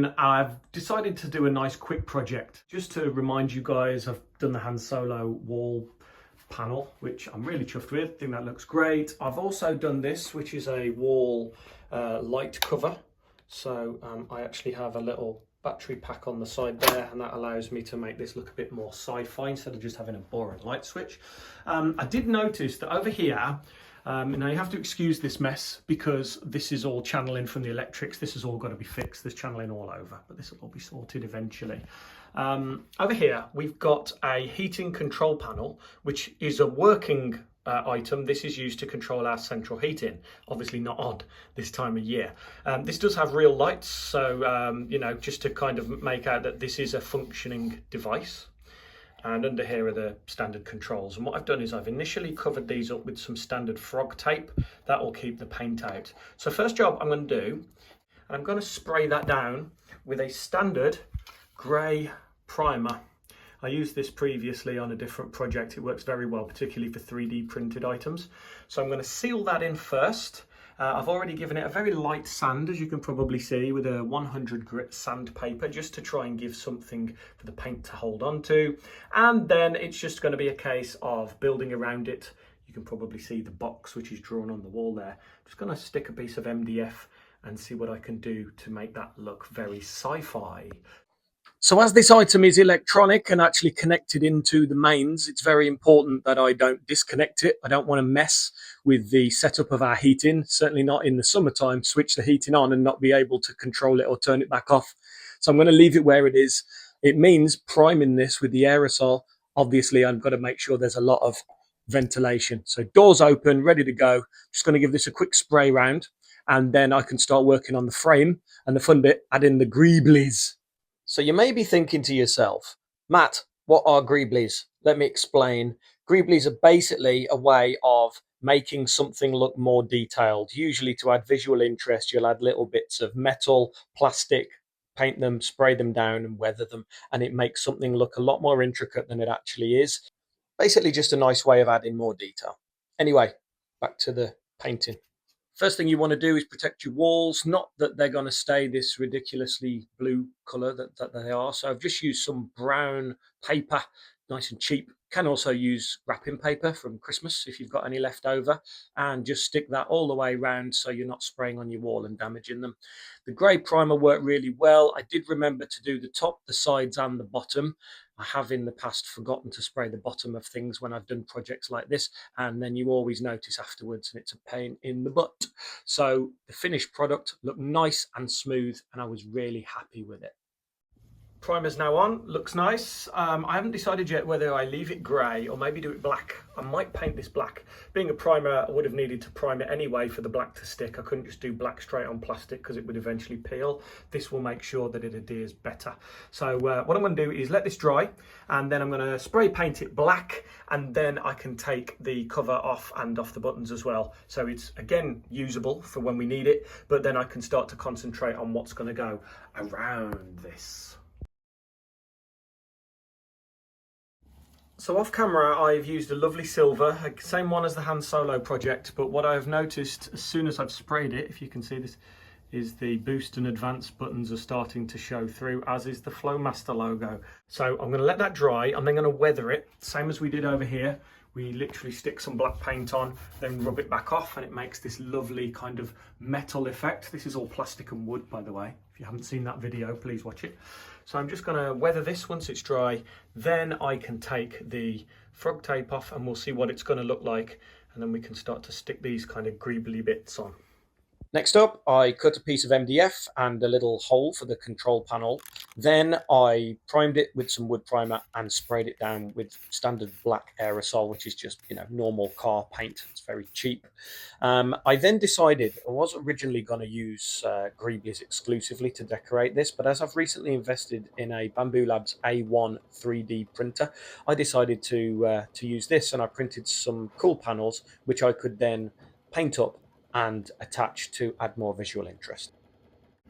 again, I've decided to do a nice quick project. Just to remind you guys, I've done the Han Solo wall panel, which I'm really chuffed with. I think that looks great. I've also done this, which is a wall light cover. So I actually have a little battery pack on the side there, and that allows me to make this look a bit more sci-fi instead of just having a boring light switch. I did notice that over here, now you have to excuse this mess because this is all channeling from the electrics. This has all got to be fixed. There's channeling all over, but this will all be sorted eventually. Over here, we've got a heating control panel, which is a working item. This is used to control our central heating, obviously not on this time of year. This does have real lights, so you know, just to kind of make out that this is a functioning device. And under here are the standard controls. And what I've done is I've initially covered these up with some standard frog tape. That will keep the paint out. So first job I'm going to do, I'm going to spray that down with a standard grey primer. I used this previously on a different project. It works very well, particularly for 3D printed items. So I'm going to seal that in first. I've already given it a very light sand, as you can probably see, with a 100 grit sandpaper, just to try and give something for the paint to hold on to. And then it's just going to be a case of building around it. You can probably see the box which is drawn on the wall there. I'm just going to stick a piece of MDF and see what I can do to make that look very sci-fi. So as this item is electronic and actually connected into the mains, it's very important that I don't disconnect it. I don't want to mess with the setup of our heating, certainly not in the summertime, switch the heating on and not be able to control it or turn it back off. So I'm going to leave it where it is. It means priming this with the aerosol. Obviously, I've got to make sure there's a lot of ventilation. So doors open, ready to go. Just going to give this a quick spray round, and then I can start working on the frame and the fun bit, add in the greeblies. So you may be thinking to yourself, Matt, what are greeblies? Let me explain. Greeblies are basically a way of making something look more detailed. Usually to add visual interest, you'll add little bits of metal, plastic, paint them, spray them down and weather them, and it makes something look a lot more intricate than it actually is. Basically just a nice way of adding more detail. Anyway, back to the painting. First thing you want to do is protect your walls, not that they're going to stay this ridiculously blue colour that they are. So I've just used some brown paper, nice and cheap. Can also use wrapping paper from Christmas if you've got any left over, and just stick that all the way around so you're not spraying on your wall and damaging them. The grey primer worked really well. I did remember to do the top, the sides and the bottom. I have in the past forgotten to spray the bottom of things when I've done projects like this, and then you always notice afterwards and it's a pain in the butt. So the finished product looked nice and smooth and I was really happy with it. Primer's now on, looks nice. I haven't decided yet whether I leave it grey or maybe do it black. I might paint this black. Being a primer, I would have needed to prime it anyway for the black to stick. I couldn't just do black straight on plastic because it would eventually peel. This will make sure that it adheres better. So what I'm going to do is let this dry, and then I'm going to spray paint it black, and then I can take the cover off and off the buttons as well. So it's again usable for when we need it, but then I can start to concentrate on what's going to go around this. So off camera, I've used a lovely silver, same one as the Han Solo project, but what I've noticed as soon as I've sprayed it, if you can see this, is the boost and advance buttons are starting to show through, as is the Flowmaster logo. So I'm going to let that dry. I'm then going to weather it, same as we did over here. We literally stick some black paint on, then rub it back off, and it makes this lovely kind of metal effect. This is all plastic and wood, by the way. If you haven't seen that video, please watch it. So I'm just going to weather this once it's dry. Then I can take the frog tape off and we'll see what it's going to look like. And then we can start to stick these kind of greebly bits on. Next up, I cut a piece of MDF and a little hole for the control panel. Then I primed it with some wood primer and sprayed it down with standard black aerosol, which is just, you know, normal car paint. It's very cheap. I then decided I was originally going to use greeblies exclusively to decorate this, but as I've recently invested in a Bamboo Labs A1 3D printer, I decided to use this, and I printed some cool panels, which I could then paint up and attach to add more visual interest.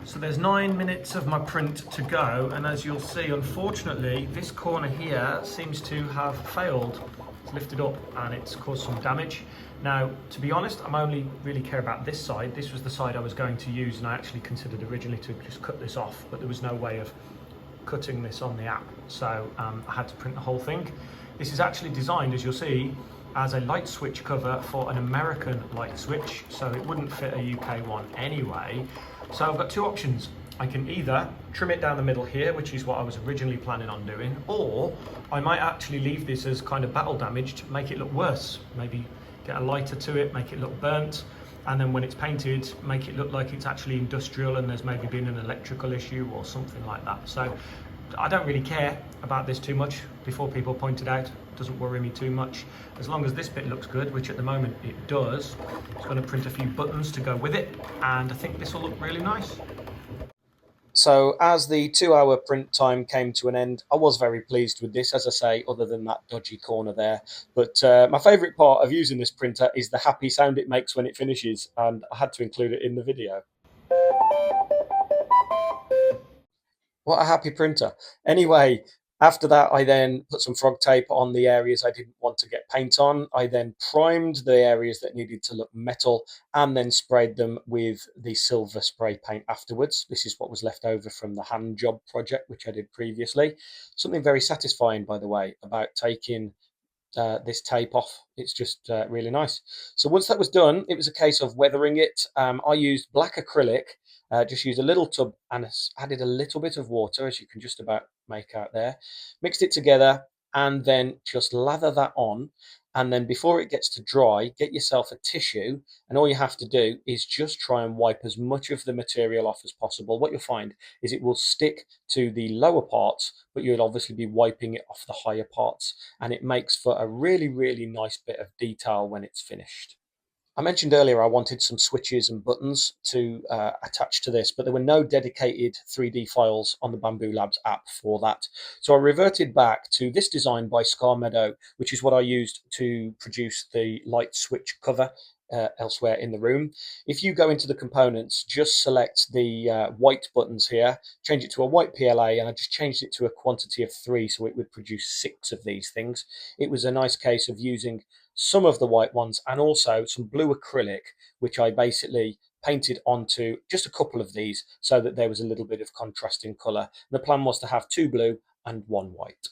So there's 9 minutes of my print to go, and as you'll see, unfortunately, this corner here seems to have failed. It's lifted up and it's caused some damage. Now, to be honest, I'm only really care about this side. This was the side I was going to use, and I actually considered originally to just cut this off, but there was no way of cutting this on the app, so I had to print the whole thing. This is actually designed, as you'll see, as a light switch cover for an American light switch, so it wouldn't fit a UK one anyway. So I've got two options. I can either trim it down the middle here, which is what I was originally planning on doing, or I might actually leave this as kind of battle damaged, make it look worse. Maybe get a lighter to it, make it look burnt, and then when it's painted, make it look like it's actually industrial and there's maybe been an electrical issue or something like that. So I don't really care about this too much. Before people pointed out, it doesn't worry me too much. As long as this bit looks good, which at the moment it does, I'm going to print a few buttons to go with it, and I think this will look really nice. So as the 2 hour print time came to an end, I was very pleased with this, as I say, other than that dodgy corner there. But my favourite part of using this printer is the happy sound it makes when it finishes, and I had to include it in the video. What a happy printer. Anyway, after that, I then put some frog tape on the areas I didn't want to get paint on. I then primed the areas that needed to look metal and then sprayed them with the silver spray paint afterwards. This is what was left over from the hand job project, which I did previously. Something very satisfying, by the way, about taking this tape off. It's just really nice. So once that was done, it was a case of weathering it. I used black acrylic, just used a little tub and added a little bit of water, as you can just about make out there. Mixed it together and then just lather that on. And then before it gets to dry, get yourself a tissue, and all you have to do is just try and wipe as much of the material off as possible. What you'll find is it will stick to the lower parts, but you'll obviously be wiping it off the higher parts, and it makes for a really, really nice bit of detail when it's finished. I mentioned earlier I wanted some switches and buttons to attach to this, but there were no dedicated 3D files on the Bamboo Labs app for that. So I reverted back to this design by Scar Meadow, which is what I used to produce the light switch cover elsewhere in the room. If you go into the components, just select the white buttons here, change it to a white PLA, and I just changed it to a quantity of 3 so it would produce 6 of these things. It was a nice case of using some of the white ones and also some blue acrylic, which I basically painted onto just a couple of these so that there was a little bit of contrast in colour. The plan was to have 2 blue and 1 white.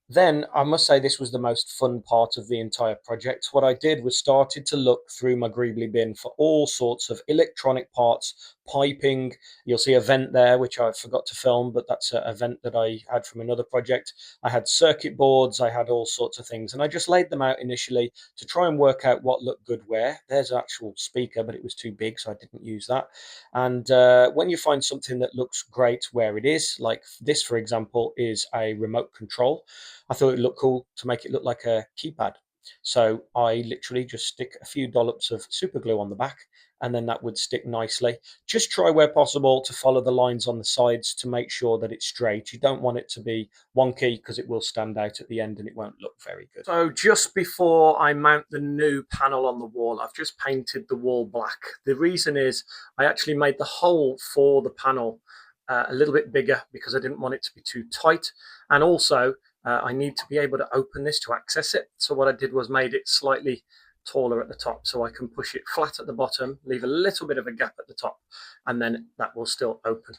Then I must say this was the most fun part of the entire project. What I did was started to look through my Greebly bin for all sorts of electronic parts, piping. You'll see a vent there, which I forgot to film, but that's a vent that I had from another project. I had circuit boards, I had all sorts of things, and I just laid them out initially to try and work out what looked good where. There's an actual speaker, but it was too big, so I didn't use that. And when you find something that looks great where it is, like this, for example, is a remote control, I thought it looked cool to make it look like a keypad. So I literally just stick a few dollops of super glue on the back, and then that would stick nicely. Just try where possible to follow the lines on the sides to make sure that it's straight. You don't want it to be wonky because it will stand out at the end and it won't look very good. So just before I mount the new panel on the wall, I've just painted the wall black. The reason is I actually made the hole for the panel a little bit bigger because I didn't want it to be too tight, and also I need to be able to open this to access it. So what I did was made it slightly taller at the top so I can push it flat at the bottom, leave a little bit of a gap at the top, and then that will still open.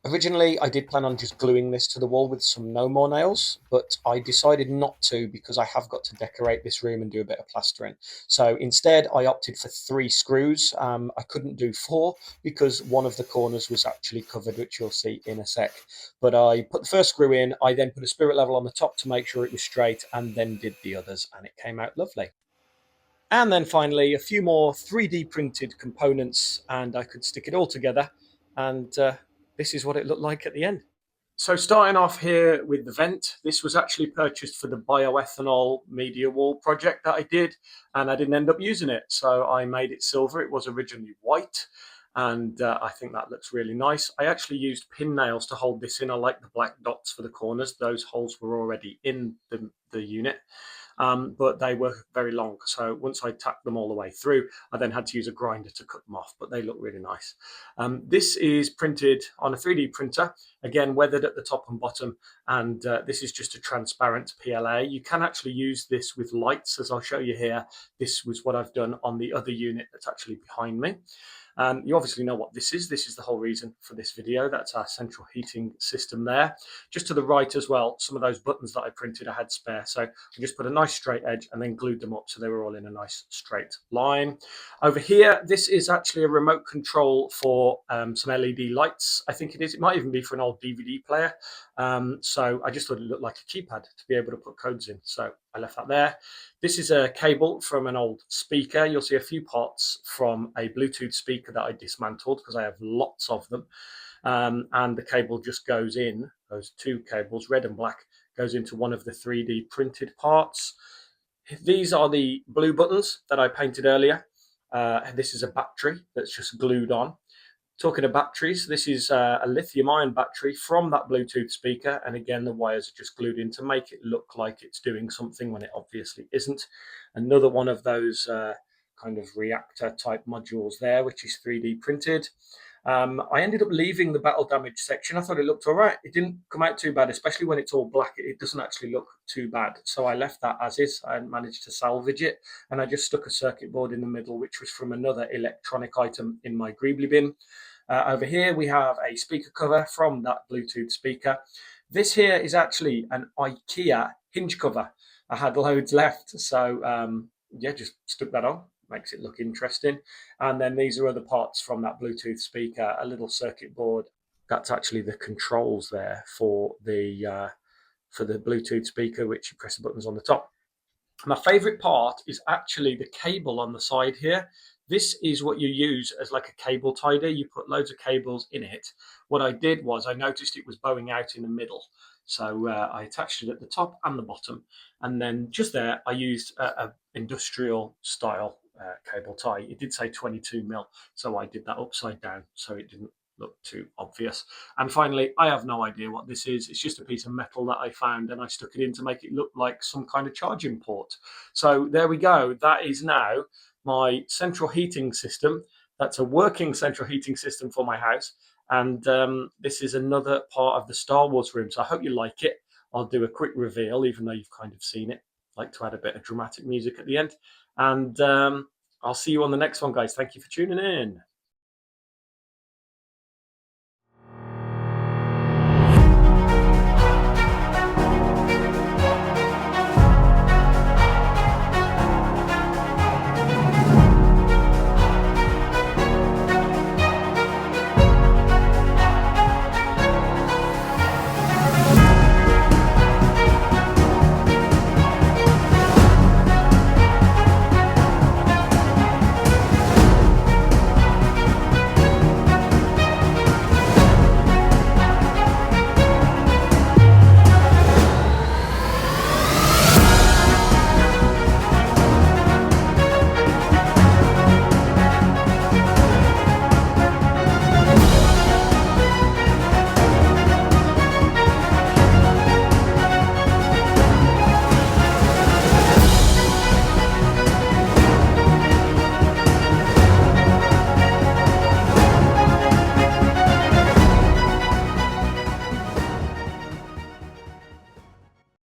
Originally, I did plan on just gluing this to the wall with some no more nails, but I decided not to because I have got to decorate this room and do a bit of plastering. So instead, I opted for 3 screws. I couldn't do 4 because one of the corners was actually covered, which you'll see in a sec. But I put the first screw in, I then put a spirit level on the top to make sure it was straight, and then did the others, and it came out lovely. And then finally, a few more 3D printed components, and I could stick it all together, and this is what it looked like at the end. So starting off here with the vent, this was actually purchased for the bioethanol media wall project that I did, and I didn't end up using it. So I made it silver. It was originally white, and I think that looks really nice. I actually used pin nails to hold this in. I like the black dots for the corners. Those holes were already in the unit. but they were very long. So once I tacked them all the way through, I then had to use a grinder to cut them off, but they look really nice. This is printed on a 3D printer, again, weathered at the top and bottom, and this is just a transparent PLA. You can actually use this with lights, as I'll show you here. This was what I've done on the other unit that's actually behind me. You obviously know what this is. This is the whole reason for this video. That's our central heating system there. Just to the right as well, some of those buttons that I printed I had spare. So I just put a nice straight edge and then glued them up so they were all in a nice straight line. Over here, this is actually a remote control for some LED lights, I think it is. It might even be for an old DVD player. So I just thought it looked like a keypad to be able to put codes in. So I left that there. This is a cable from an old speaker. You'll see a few parts from a Bluetooth speaker that I dismantled because I have lots of them. And the cable just goes in, those two cables, red and black, goes into one of the 3D printed parts. These are the blue buttons that I painted earlier. This is a battery that's just glued on. Talking of batteries, this is a lithium-ion battery from that Bluetooth speaker, and again the wires are just glued in to make it look like it's doing something when it obviously isn't. Another one of those kind of reactor type modules there, which is 3D printed. I ended up leaving the battle damage section. I thought it looked all right. It didn't come out too bad, especially when it's all black. It doesn't actually look too bad. So I left that as is. I managed to salvage it, and I just stuck a circuit board in the middle, which was from another electronic item in my Greebly bin. Over here, we have a speaker cover from that Bluetooth speaker. This here is actually an IKEA hinge cover. I had loads left, so yeah, just stuck that on. Makes it look interesting. And then these are other parts from that Bluetooth speaker, a little circuit board. That's actually the controls there for the Bluetooth speaker, which you press the buttons on the top. My favorite part is actually the cable on the side here. This is what you use as like a cable tider. You put loads of cables in it. What I did was I noticed it was bowing out in the middle. So I attached it at the top and the bottom. And then just there, I used a industrial style cable tie. It did say 22 mil. So I did that upside down so it didn't look too obvious. And finally, I have no idea what this is. It's just a piece of metal that I found and I stuck it in to make it look like some kind of charging port. So there we go. That is now my central heating system. That's a working central heating system for my house. And this is another part of the Star Wars room. So I hope you like it. I'll do a quick reveal, even though you've kind of seen it. I like to add a bit of dramatic music at the end. And I'll see you on the next one, guys. Thank you for tuning in.